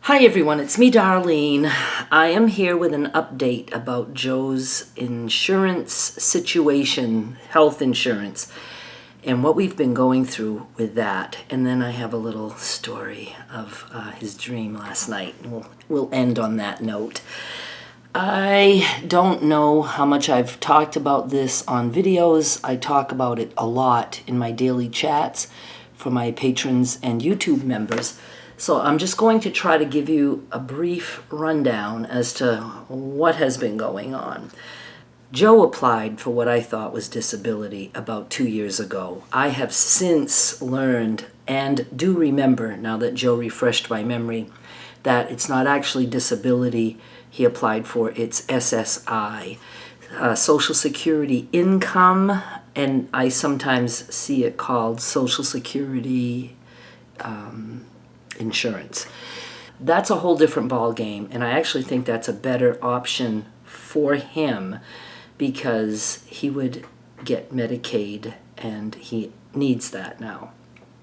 Hi everyone, it's me Darlene. I am here with an update about Joe's insurance situation, health insurance, and what we've been going through with that. And then I have a little story of his dream last night. We'll end on that note. I don't know how much I've talked about this on videos. I talk about it a lot in my daily chats for my patrons and YouTube members. So I'm just going to try to give you a brief rundown as to what has been going on. Joe applied for what I thought was disability about 2 years ago. I have since learned and do remember, now that Joe refreshed my memory, that it's not actually disability he applied for, it's SSI, Social Security Income, and I sometimes see it called Social Security Insurance. That's a whole different ball game, and I actually think that's a better option for him because he would get Medicaid and he needs that now.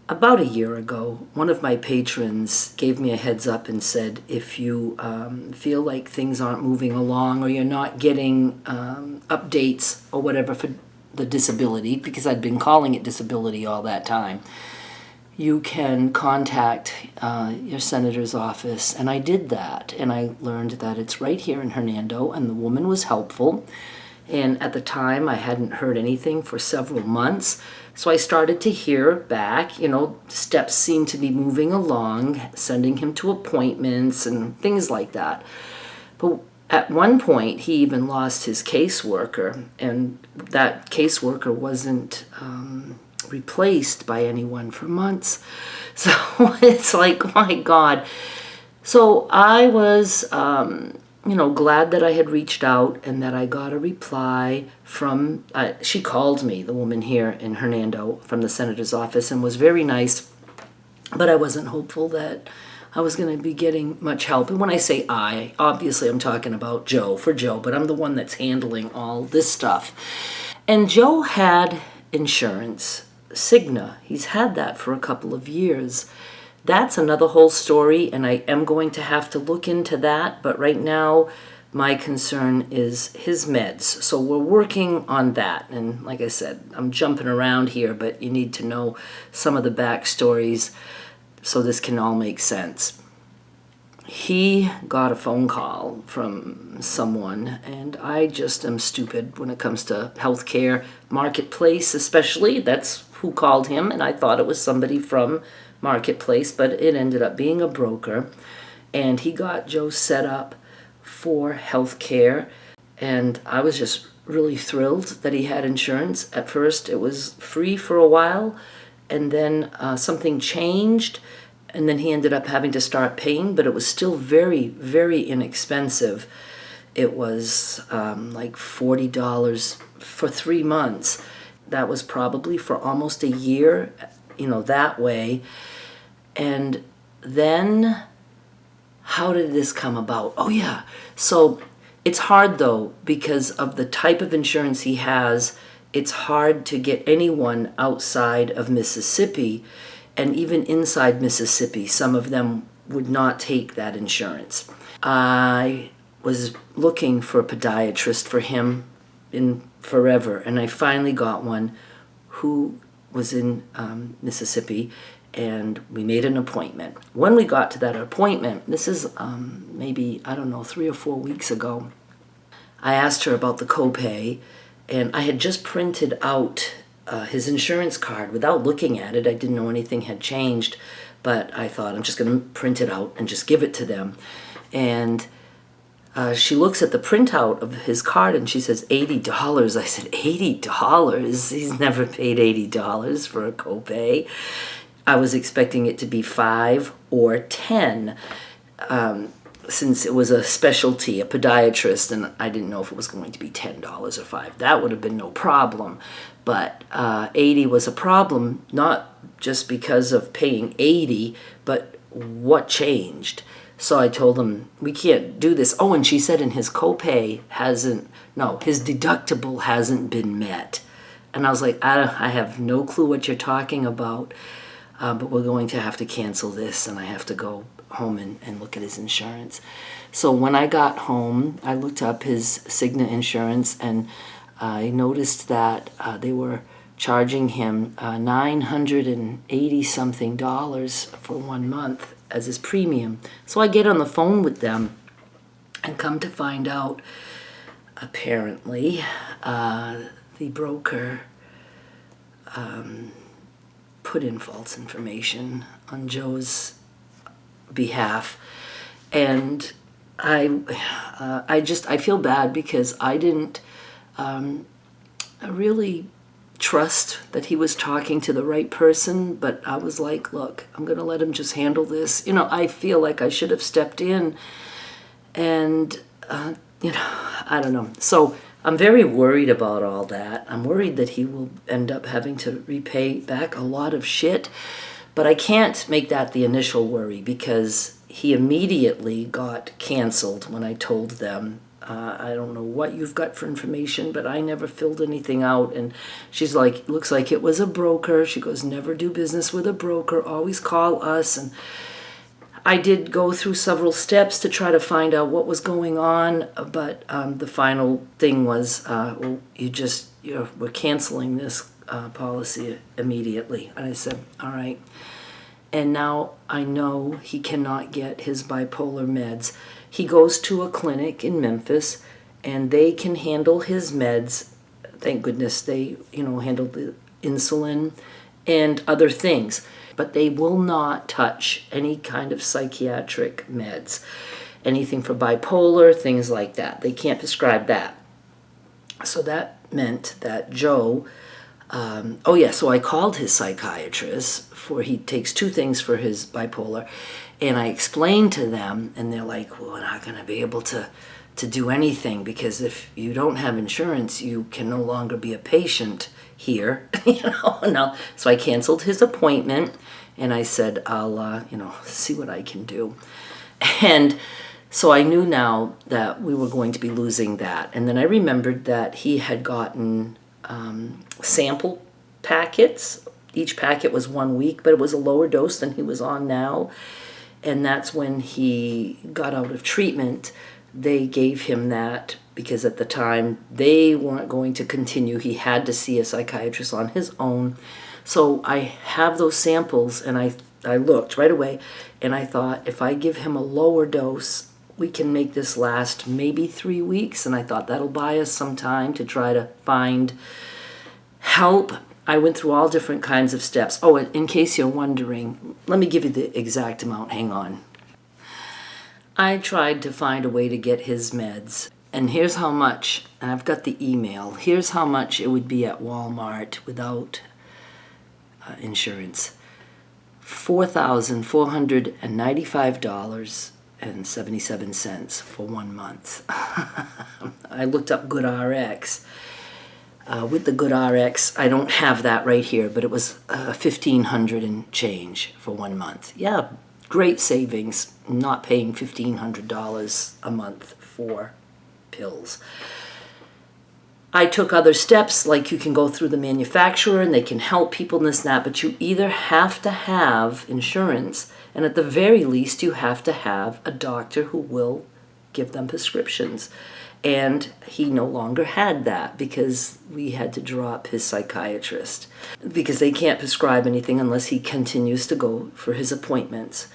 About a year ago, one of my patrons gave me a heads up and said, if you feel like things aren't moving along or you're not getting updates or whatever for the disability, because I'd been calling it disability all that time, you can contact your senator's office. And I did that, and I learned that it's right here in Hernando, and the woman was helpful. And at the time, I hadn't heard anything for several months, so I started to hear back. Steps seemed to be moving along, sending him to appointments and things like that. But at one point, he even lost his caseworker, and that caseworker wasn't replaced by anyone for months. So it's like, my God. So I was, glad that I had reached out and that I got a reply from, she called me, the woman here in Hernando from the senator's office, and was very nice, but I wasn't hopeful that I was going to be getting much help. And when I say I, obviously I'm talking about Joe, but I'm the one that's handling all this stuff. And Joe had insurance, Cigna. He's had that for a couple of years. That's another whole story, and I am going to have to look into that, but right now my concern is his meds. So we're working on that, and like I said, I'm jumping around here, but you need to know some of the backstories so this can all make sense. He got a phone call from someone, and I just am stupid when it comes to healthcare marketplace, especially. That's who called him, and I thought it was somebody from Marketplace, but it ended up being a broker, and he got Joe set up for health care, and I was just really thrilled that he had insurance. At first it was free for a while, and then something changed, and then he ended up having to start paying, but it was still very, very inexpensive. It was like $40 for 3 months. That was probably for almost a year, that way. And then, how did this come about? Oh yeah, so it's hard though, because of the type of insurance he has. It's hard to get anyone outside of Mississippi, and even inside Mississippi, some of them would not take that insurance. I was looking for a podiatrist for him in forever, and I finally got one who was in Mississippi, and we made an appointment. When we got to that appointment, this is maybe, 3 or 4 weeks ago, I asked her about the copay, and I had just printed out his insurance card without looking at it. I didn't know anything had changed, but I thought I'm just going to print it out and just give it to them. And she looks at the printout of his card and she says, $80. I said, $80? He's never paid $80 for a copay. I was expecting it to be $5 or $10, since it was a specialty, a podiatrist, and I didn't know if it was going to be $10 or $5. That would have been no problem. But 80 was a problem, not just because of paying 80, but what changed. So I told him, we can't do this. Oh, and she said, and his copay his deductible hasn't been met. And I was like, I have no clue what you're talking about, but we're going to have to cancel this, and I have to go home and look at his insurance. So when I got home, I looked up his Cigna insurance, and I noticed that they were charging him $980 something for 1 month as his premium. So I get on the phone with them and come to find out, apparently, the broker put in false information on Joe's behalf. And I feel bad because I didn't really trust that he was talking to the right person, but I was like, look, I'm going to let him just handle this. I feel like I should have stepped in, and, I don't know. So I'm very worried about all that. I'm worried that he will end up having to repay back a lot of shit, but I can't make that the initial worry because he immediately got canceled when I told them, I don't know what you've got for information, but I never filled anything out. And she's like, looks like it was a broker. She goes, never do business with a broker. Always call us. And I did go through several steps to try to find out what was going on, but the final thing was, we're canceling this policy immediately. And I said, all right. And now I know he cannot get his bipolar meds. He goes to a clinic in Memphis, and they can handle his meds. Thank goodness they, handle the insulin and other things. But they will not touch any kind of psychiatric meds. Anything for bipolar, things like that. They can't prescribe that. So that meant that Joe, so I called his psychiatrist, he takes 2 things for his bipolar, and I explained to them, and they're like, well, we're not going to be able to do anything, because if you don't have insurance, you can no longer be a patient here, No. So I canceled his appointment, and I said, I'll, see what I can do. And so I knew now that we were going to be losing that. And then I remembered that he had gotten sample packets. Each packet was 1 week, but it was a lower dose than he was on now. And that's when he got out of treatment. They gave him that because at the time they weren't going to continue. He had to see a psychiatrist on his own. So I have those samples, and I looked right away, and I thought, if I give him a lower dose, we can make this last maybe 3 weeks. And I thought that'll buy us some time to try to find help. I went through all different kinds of steps. Oh, in case you're wondering, let me give you the exact amount. Hang on. I tried to find a way to get his meds. And here's how much, and I've got the email. Here's how much it would be at Walmart without insurance. $4,495.77 for 1 month. I looked up GoodRx. With the GoodRx, I don't have that right here, but it was $1,500 and change for 1 month. Yeah, great savings, not paying $1,500 a month for pills. I took other steps, like you can go through the manufacturer and they can help people and this and that, but you either have to have insurance, and at the very least you have to have a doctor who will give them prescriptions. And he no longer had that because we had to drop his psychiatrist because they can't prescribe anything unless he continues to go for his appointments.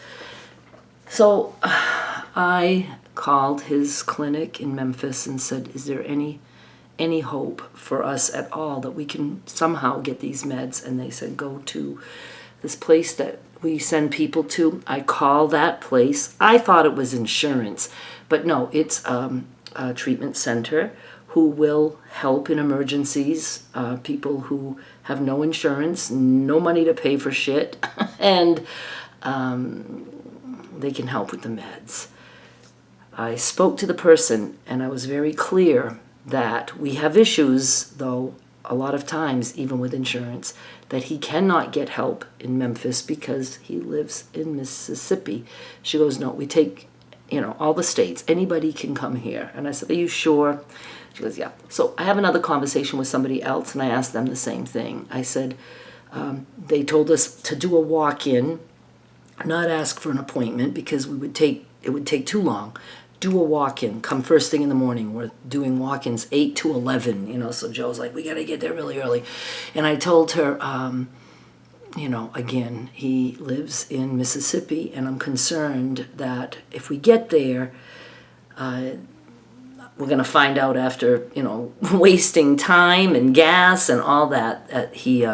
So I called his clinic in Memphis and said, is there any hope for us at all that we can somehow get these meds? And they said, go to this place that we send people to. I call that place. I thought it was insurance, but no, it's a treatment center who will help in emergencies, people who have no insurance, no money to pay for shit, and they can help with the meds. I spoke to the person, and I was very clear that we have issues, though, a lot of times, even with insurance, that he cannot get help in Memphis because he lives in Mississippi. She goes, no, we take, all the states. Anybody can come here. And I said, are you sure? She goes, yeah. So I have another conversation with somebody else, and I asked them the same thing. I said, they told us to do a walk-in. not ask for an appointment because it would take too long. Do a walk-in, come first thing in the morning. We're doing walk-ins 8 to 11, so Joe's like, we got to get there really early. And I told her, again, he lives in Mississippi, and I'm concerned that if we get there, we're going to find out after, wasting time and gas and all that he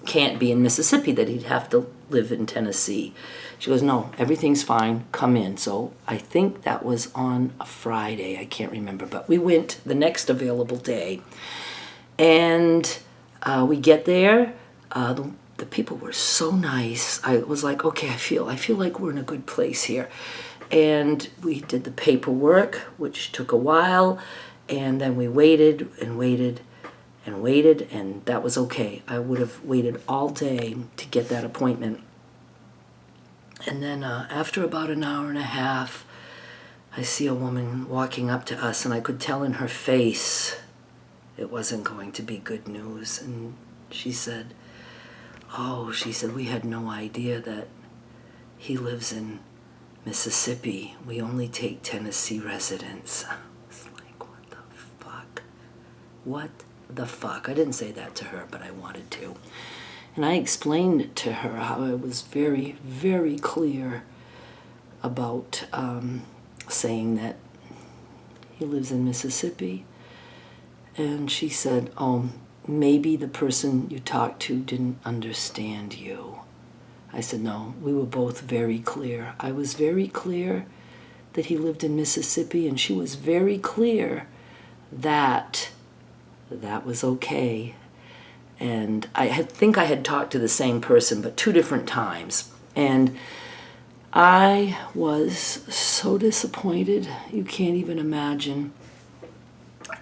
can't be in Mississippi, that he'd have to live in Tennessee. She goes, no, everything's fine, come in. So I think that was on a Friday, I can't remember, but we went the next available day. And we get there, the people were so nice. I was like, okay, I feel like we're in a good place here. And we did the paperwork, which took a while, and then we waited and waited and waited, and that was okay. I would have waited all day to get that appointment. And then after about an hour and a half, I see a woman walking up to us, and I could tell in her face it wasn't going to be good news. And she said, we had no idea that he lives in Mississippi. We only take Tennessee residents. I was like, what the fuck? What the fuck? I didn't say that to her, but I wanted to. And I explained to her how I was very, very clear about saying that he lives in Mississippi. And she said, maybe the person you talked to didn't understand you. I said, no, we were both very clear. I was very clear that he lived in Mississippi, and she was very clear that that was okay. And I think I had talked to the same person, but 2 different times. And I was so disappointed, you can't even imagine.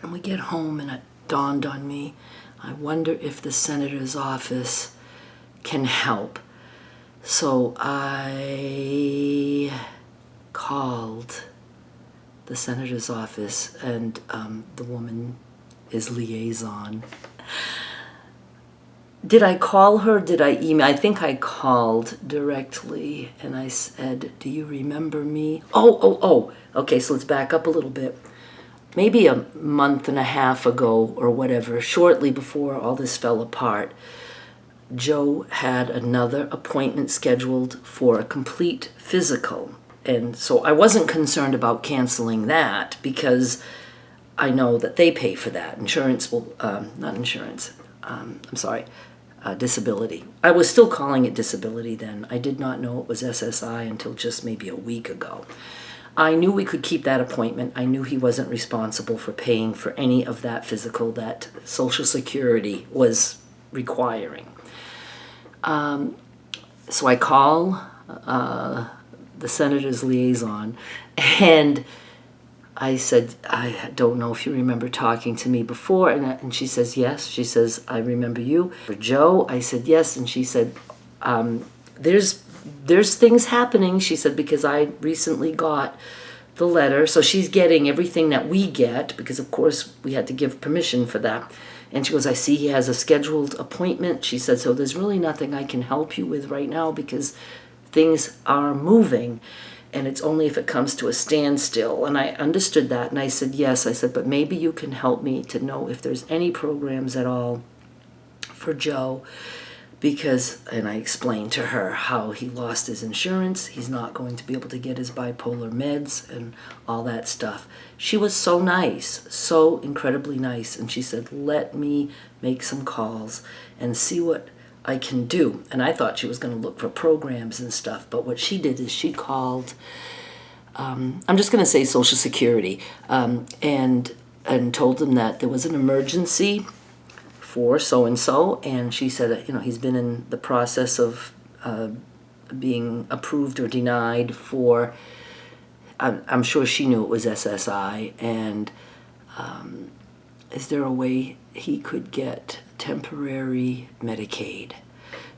And we get home, and it dawned on me, I wonder if the senator's office can help. So I called the senator's office, and the woman is liaison. Did I call her? Did I email? I think I called directly, and I said, do you remember me? Oh. Okay, so let's back up a little bit. Maybe a month and a half ago or whatever, shortly before all this fell apart, Joe had another appointment scheduled for a complete physical. And so I wasn't concerned about canceling that because I know that they pay for that. Disability. I was still calling it disability then. I did not know it was SSI until just maybe a week ago. I knew we could keep that appointment. I knew he wasn't responsible for paying for any of that physical that Social Security was requiring. So I call the senator's liaison, and I said, I don't know if you remember talking to me before. And she says, yes. She says, I remember you. For Joe, I said, yes. And she said, there's things happening, she said, because I recently got the letter. So she's getting everything that we get, because of course we had to give permission for that. And she goes, I see he has a scheduled appointment. She said, so there's really nothing I can help you with right now because things are moving. And it's only if it comes to a standstill. And I understood that. And I said, yes. I said, but maybe you can help me to know if there's any programs at all for Joe. Because, and I explained to her how he lost his insurance. He's not going to be able to get his bipolar meds and all that stuff. She was so nice, so incredibly nice. And she said, let me make some calls and see what I can do. And I thought she was going to look for programs and stuff, but what she did is she called, I'm just going to say Social Security, and told them that there was an emergency for so-and-so, and she said, he's been in the process of being approved or denied for, I'm sure she knew it was SSI, and is there a way he could get temporary Medicaid?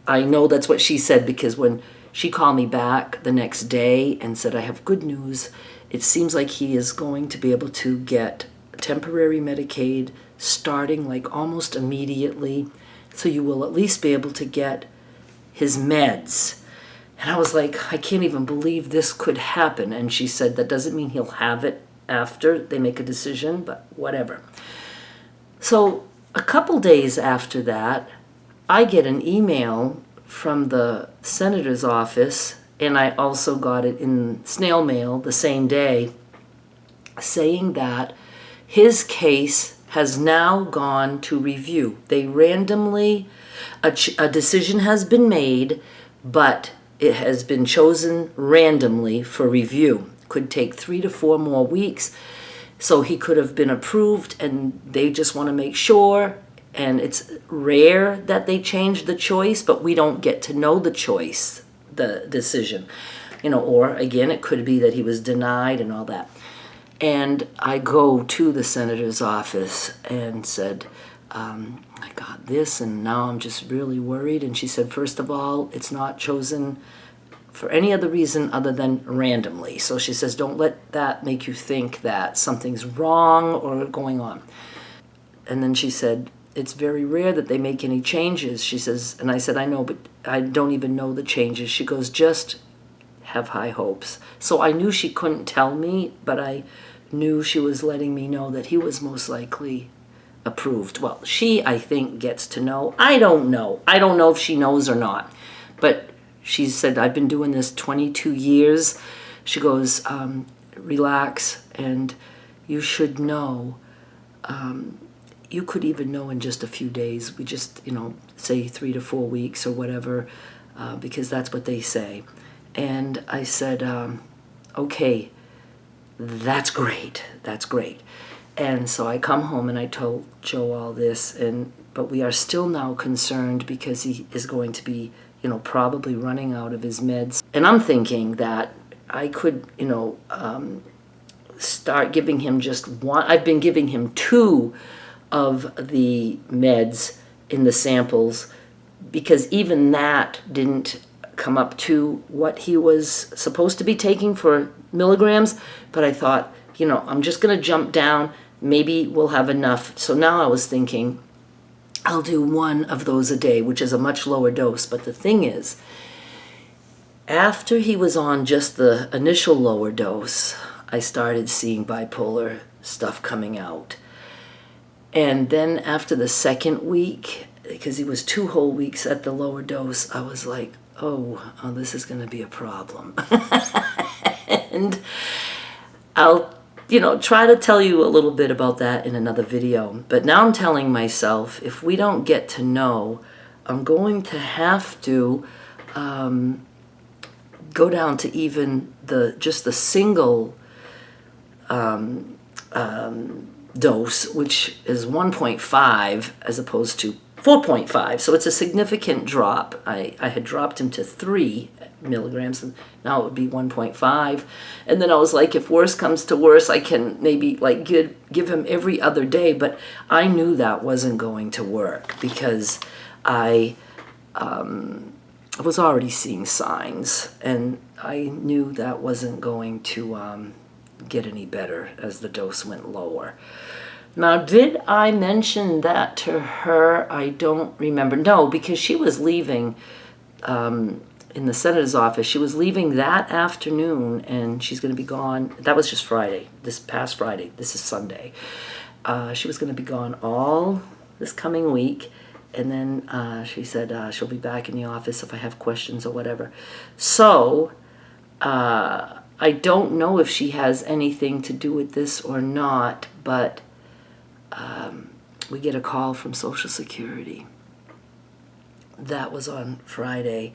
I know that's what she said, because when she called me back the next day and said, I have good news, it seems like he is going to be able to get temporary Medicaid starting like almost immediately, so you will at least be able to get his meds. And I was like, I can't even believe this could happen. And she said, that doesn't mean he'll have it after they make a decision, but whatever. So a couple days after that, I get an email from the senator's office, and I also got it in snail mail the same day, saying that his case has now gone to review. They randomly, a decision has been made, but it has been chosen randomly for review. Could take 3 to 4 more weeks. So he could have been approved, and they just want to make sure. And it's rare that they change the choice, but we don't get to know the choice, the decision. Or again, it could be that he was denied and all that. And I go to the senator's office and said, I got this, and now I'm just really worried. And she said, first of all, it's not chosen for any other reason other than randomly. So she says, don't let that make you think that something's wrong or going on. And then she said, it's very rare that they make any changes. She says, and I said, I know, but I don't even know the changes. She goes, just have high hopes. So I knew she couldn't tell me, but I knew she was letting me know that he was most likely approved. Well, she, I think, gets to know. I don't know. I don't know if she knows or not. But she said, I've been doing this 22 years. She goes, relax, and you should know. You could even know in just a few days. We just, say 3 to 4 weeks or whatever, because that's what they say. And I said, okay, that's great. That's great. And so I come home and I told Joe all this, but we are still now concerned because he is going to be, probably running out of his meds. And I'm thinking that I could, start giving him just one. I've been giving him 2 of the meds in the samples because even that didn't come up to what he was supposed to be taking for milligrams. But I thought, I'm just going to jump down. Maybe we'll have enough. So now I was thinking, I'll do 1 of those a day, which is a much lower dose. But the thing is, after he was on just the initial lower dose, I started seeing bipolar stuff coming out. And then after the second week, because he was 2 whole weeks at the lower dose, I was like, oh, this is going to be a problem. And I'll, try to tell you a little bit about that in another video. But now I'm telling myself, if we don't get to know, I'm going to have to go down to even just the single dose, which is 1.5 as opposed to 4.5. So it's a significant drop. I had dropped him to 3 milligrams, and now it would be 1.5. And then I was like, if worse comes to worse, I can maybe give him every other day. But I knew that wasn't going to work because I was already seeing signs, and I knew that wasn't going to get any better as the dose went lower. Now, did I mention that to her? I don't remember. No, because she was leaving in the senator's office. She was leaving that afternoon, and she's going to be gone. That was just Friday, this past Friday. This is Sunday. She was going to be gone all this coming week, and then she said she'll be back in the office if I have questions or whatever. So I don't know if she has anything to do with this or not, but we get a call from Social Security. That was on Friday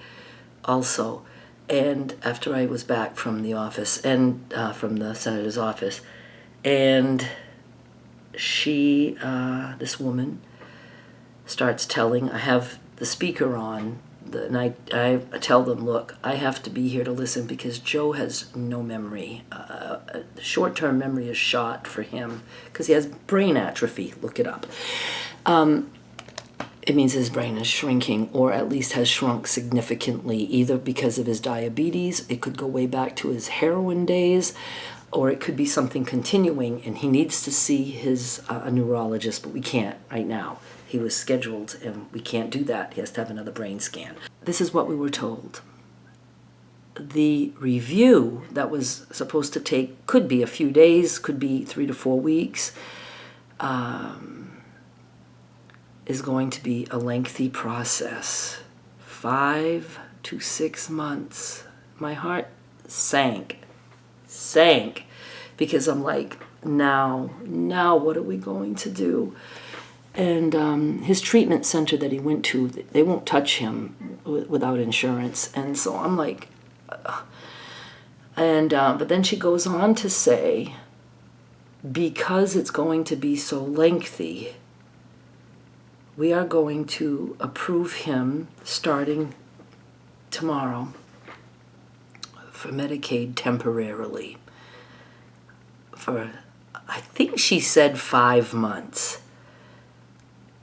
also, and after I was back from the office and from the senator's office, and she, this woman, starts telling, I have the speaker on, and I tell them, look, I have to be here to listen because Joe has no memory. Short-term memory is shot for him because he has brain atrophy. Look it up. It means his brain is shrinking, or at least has shrunk significantly, either because of his diabetes. It could go way back to his heroin days, or it could be something continuing, and he needs to see his a neurologist, but we can't right now. He was scheduled, and we can't do that. He has to have another brain scan. This is what we were told. the review that was supposed to take, could be a few days, could be 3 to 4 weeks, is going to be a lengthy process. 5 to 6 months. My heart sank, because I'm like, now what are we going to do? And his treatment center that he went to, they won't touch him without insurance. And so I'm like, but then she goes on to say, because it's going to be so lengthy, we are going to approve him starting tomorrow for Medicaid temporarily for, I think she said 5 months.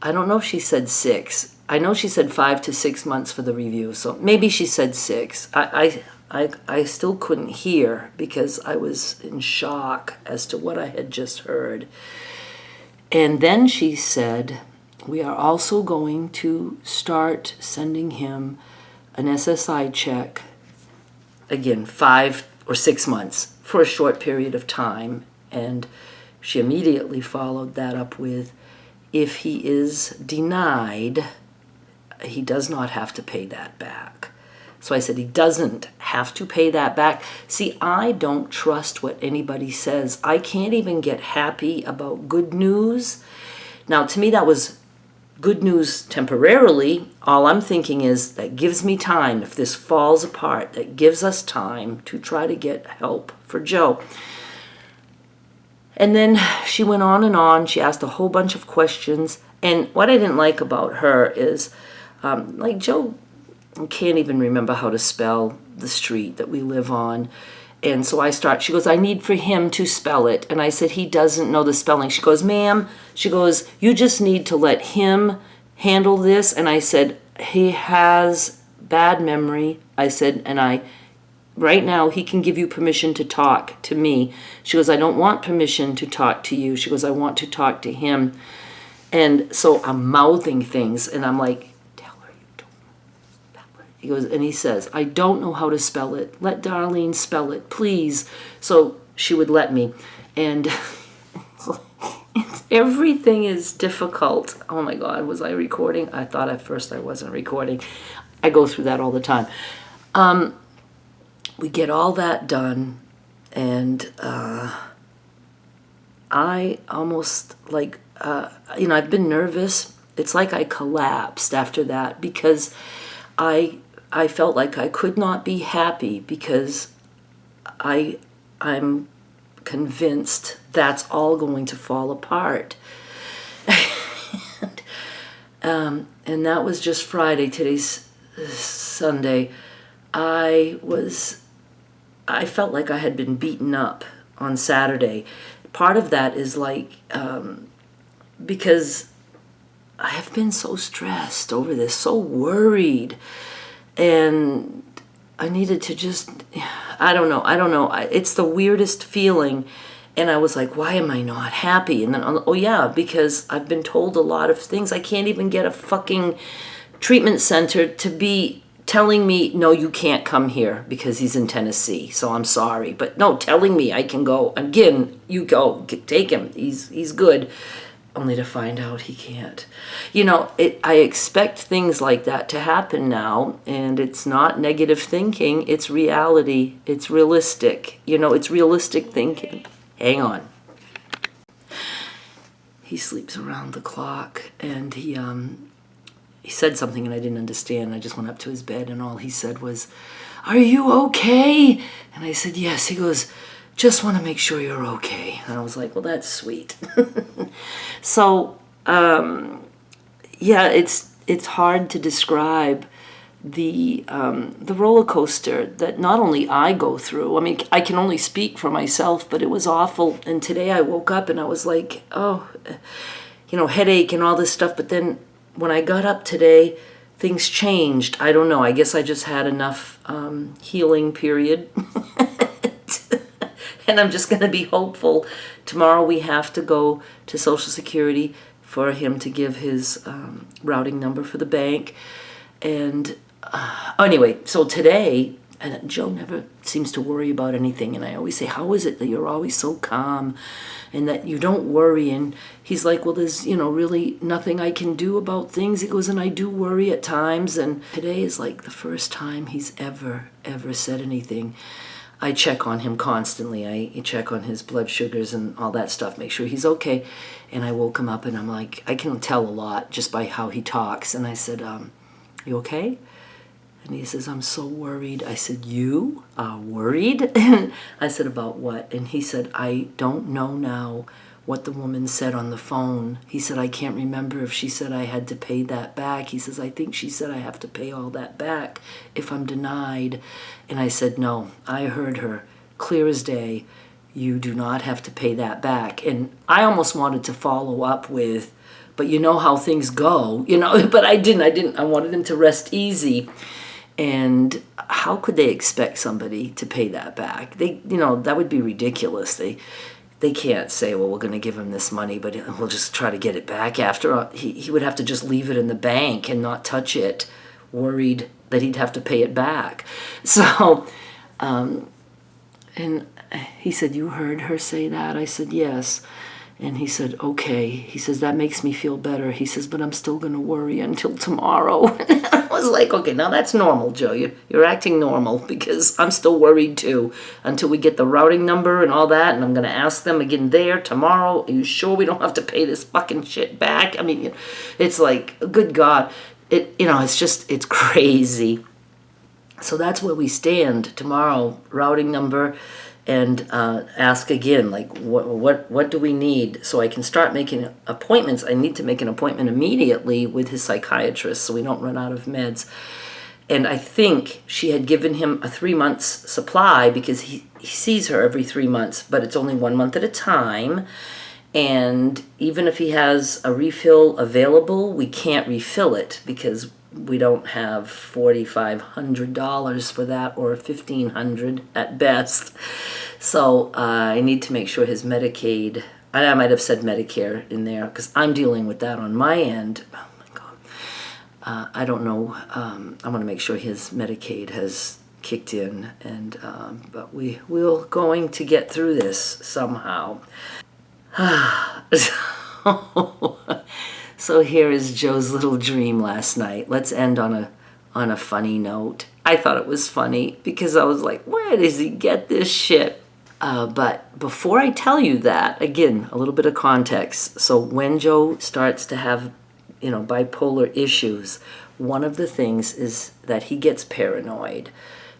I don't know if she said 6. I know she said 5 to 6 months for the review, so maybe she said 6. I still couldn't hear because I was in shock as to what I had just heard. And then she said, we are also going to start sending him an SSI check, again, 5 or 6 months for a short period of time. And she immediately followed that up with, if he is denied, he does not have to pay that back. So I said, he doesn't have to pay that back. See, I don't trust what anybody says. I can't even get happy about good news. Now, to me, that was good news temporarily. All I'm thinking is that gives me time. If this falls apart, that gives us time to try to get help for Joe. And then she went on and on. She asked a whole bunch of questions. And what I didn't like about her is, like, Joe can't even remember how to spell the street that we live on. And so she goes, I need for him to spell it. And I said, he doesn't know the spelling. She goes, ma'am, she goes, you just need to let him handle this. And I said, he has bad memory. I said, right now he can give you permission to talk to me. She goes, I don't want permission to talk to you. She goes, I want to talk to him. And so I'm mouthing things, and I'm like, he goes, and he says, I don't know how to spell it. Let Darlene spell it, please. So she would let me. And everything is difficult. Oh my God, was I recording? I thought at first I wasn't recording. I go through that all the time. We get all that done, and I almost like, I've been nervous. It's like I collapsed after that because I felt like I could not be happy because I'm convinced that's all going to fall apart. And that was just Friday. Today's Sunday. I felt like I had been beaten up on Saturday. Part of that is like, because I have been so stressed over this, so worried. And I needed to just, I don't know. It's the weirdest feeling. And I was like, why am I not happy? And then, oh yeah, because I've been told a lot of things. I can't even get a fucking treatment center to be telling me, no, you can't come here because he's in Tennessee. So I'm sorry. But no, telling me I can go. Again, you go, take him. He's good. Only to find out he can't. I expect things like that to happen now, and it's not negative thinking, it's reality, it's realistic. It's realistic thinking. Hang on. He sleeps around the clock, and he said something and I didn't understand. I just went up to his bed, and all he said was, are you okay? And I said, yes. He goes, just want to make sure you're okay. And I was like, well, that's sweet. So, yeah, it's hard to describe the roller coaster that not only I go through. I mean, I can only speak for myself, but it was awful. And today I woke up and I was like, oh, headache and all this stuff. But then when I got up today, things changed. I don't know. I guess I just had enough healing period. And I'm just going to be hopeful. Tomorrow we have to go to Social Security for him to give his routing number for the bank. And anyway, so today And Joe never seems to worry about anything. And I always say, how is it that you're always so calm and that you don't worry? And he's like, well, there's, really nothing I can do about things. He goes, and I do worry at times. And today is like the first time he's ever said anything. I check on him constantly. I check on his blood sugars and all that stuff, make sure he's okay. And I woke him up and I'm like, I can tell a lot just by how he talks. And I said, you okay? And he says, I'm so worried. I said, you are worried? And I said, about what? And he said, I don't know now what the woman said on the phone. He said, I can't remember if she said I had to pay that back. He says, I think she said I have to pay all that back if I'm denied. And I said, no, I heard her clear as day. You do not have to pay that back. And I almost wanted to follow up with, but you know how things go, but I didn't. I wanted him to rest easy. And how could they expect somebody to pay that back? That would be ridiculous. They can't say, well, we're going to give him this money, but we'll just try to get it back after. He would have to just leave it in the bank and not touch it, worried that he'd have to pay it back. So, and he said, you heard her say that? I said, yes. And he said, okay. He says, that makes me feel better. He says, but I'm still going to worry until tomorrow. I was like, okay, now that's normal, Joe. You're acting normal because I'm still worried too until we get the routing number and all that. And I'm going to ask them again there tomorrow. Are you sure we don't have to pay this fucking shit back? I mean, it's like, good God. It's crazy. So that's where we stand tomorrow, routing number. And ask again, like, what do we need? So I can start making appointments. I need to make an appointment immediately with his psychiatrist so we don't run out of meds. And I think she had given him a 3 months supply because he sees her every 3 months, but it's only 1 month at a time. And even if he has a refill available, we can't refill it because we don't have $4,500 for that, or $1,500 at best. So I need to make sure his Medicaid, I might have said Medicare in there because I'm dealing with that on my end. Oh my God. I don't know. I want to make sure his Medicaid has kicked in, and but we're going to get through this somehow. So here is Joe's little dream last night. Let's end on a funny note. I thought it was funny because I was like, where does he get this shit? But before I tell you that, again, a little bit of context. So when Joe starts to have, bipolar issues, one of the things is that he gets paranoid.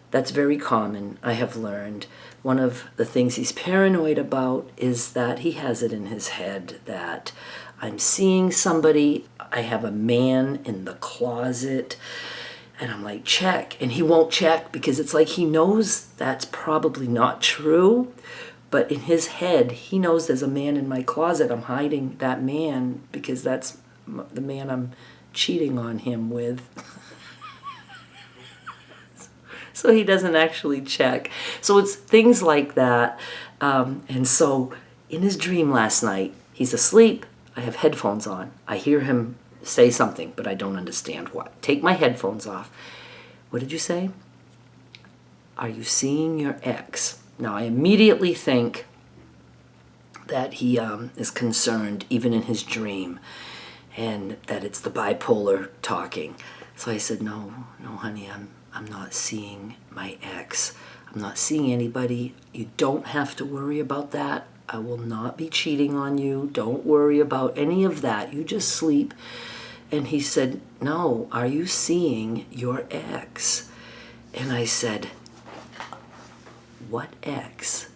That's very common, I have learned. One of the things he's paranoid about is that he has it in his head that I'm seeing somebody, I have a man in the closet, and I'm like, check. And he won't check because it's like he knows that's probably not true. But in his head, he knows there's a man in my closet. I'm hiding that man because that's the man I'm cheating on him with. So he doesn't actually check. So it's things like that. And so in his dream last night, he's asleep. I have headphones on. I hear him say something, but I don't understand what. Take my headphones off. What did you say? Are you seeing your ex? Now, I immediately think that he is concerned, even in his dream, and that it's the bipolar talking. So I said, no, honey, I'm not seeing my ex. I'm not seeing anybody. You don't have to worry about that. I will not be cheating on you. Don't worry about any of that. You just sleep. And he said, no, are you seeing your ex? And I said, what ex?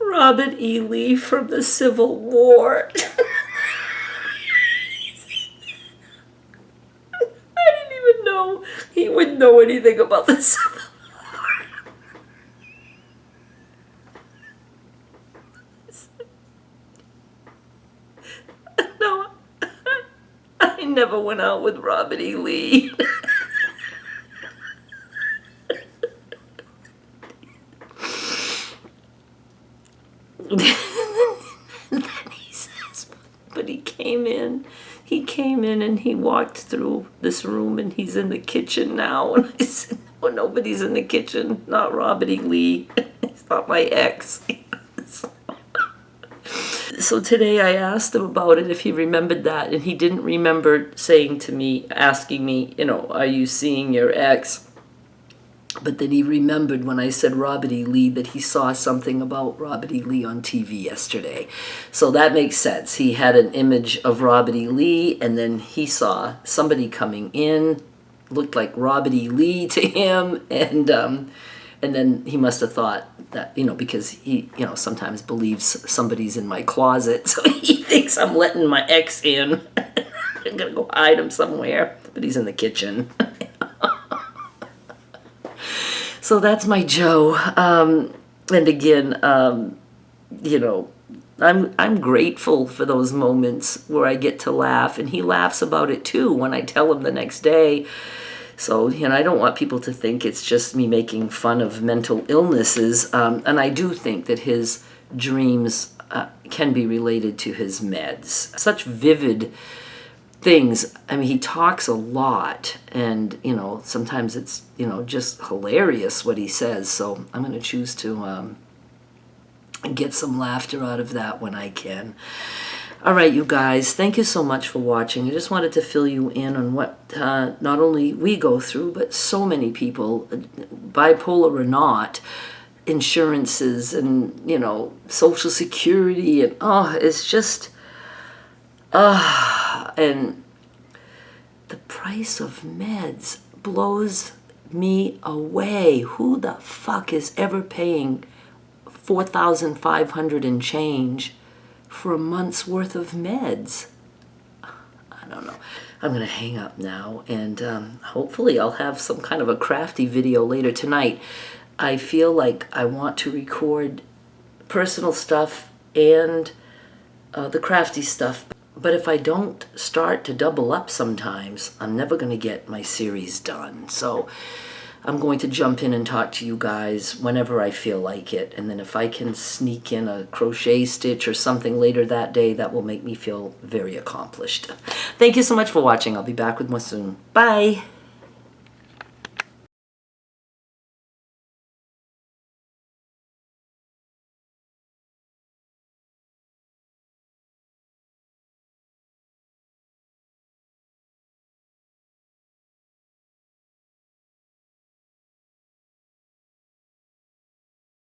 Robert E. Lee from the Civil War. He wouldn't know anything about the Civil War. No, I never went out with Robert E. Lee. came in. He came in and he walked through this room and he's in the kitchen now. And I said, oh, nobody's in the kitchen. Not Robert E. Lee. He's not my ex. So today I asked him about it, if he remembered that, and he didn't remember saying to me, asking me, are you seeing your ex? But then he remembered when I said Robert E. Lee that he saw something about Robert E. Lee on TV yesterday. So that makes sense. He had an image of Robert E. Lee, and then he saw somebody coming in, looked like Robert E. Lee to him, and then he must have thought that, because he, sometimes believes somebody's in my closet, so he thinks I'm letting my ex in. I'm going to go hide him somewhere, but he's in the kitchen. So that's my Joe. And again, I'm grateful for those moments where I get to laugh, and he laughs about it too when I tell him the next day. So, I don't want people to think it's just me making fun of mental illnesses. And I do think that his dreams can be related to his meds. Such vivid things. I mean, he talks a lot, and, sometimes it's, just hilarious what he says. So I'm going to choose to get some laughter out of that when I can. All right, you guys, thank you so much for watching. I just wanted to fill you in on what not only we go through, but so many people, bipolar or not, insurances and, Social Security, and it's just, and the price of meds blows me away. Who the fuck is ever paying $4,500 and change for a month's worth of meds? I don't know. I'm going to hang up now, and hopefully I'll have some kind of a crafty video later tonight. I feel like I want to record personal stuff and the crafty stuff, but if I don't start to double up sometimes, I'm never going to get my series done. So I'm going to jump in and talk to you guys whenever I feel like it. And then if I can sneak in a crochet stitch or something later that day, that will make me feel very accomplished. Thank you so much for watching. I'll be back with more soon. Bye.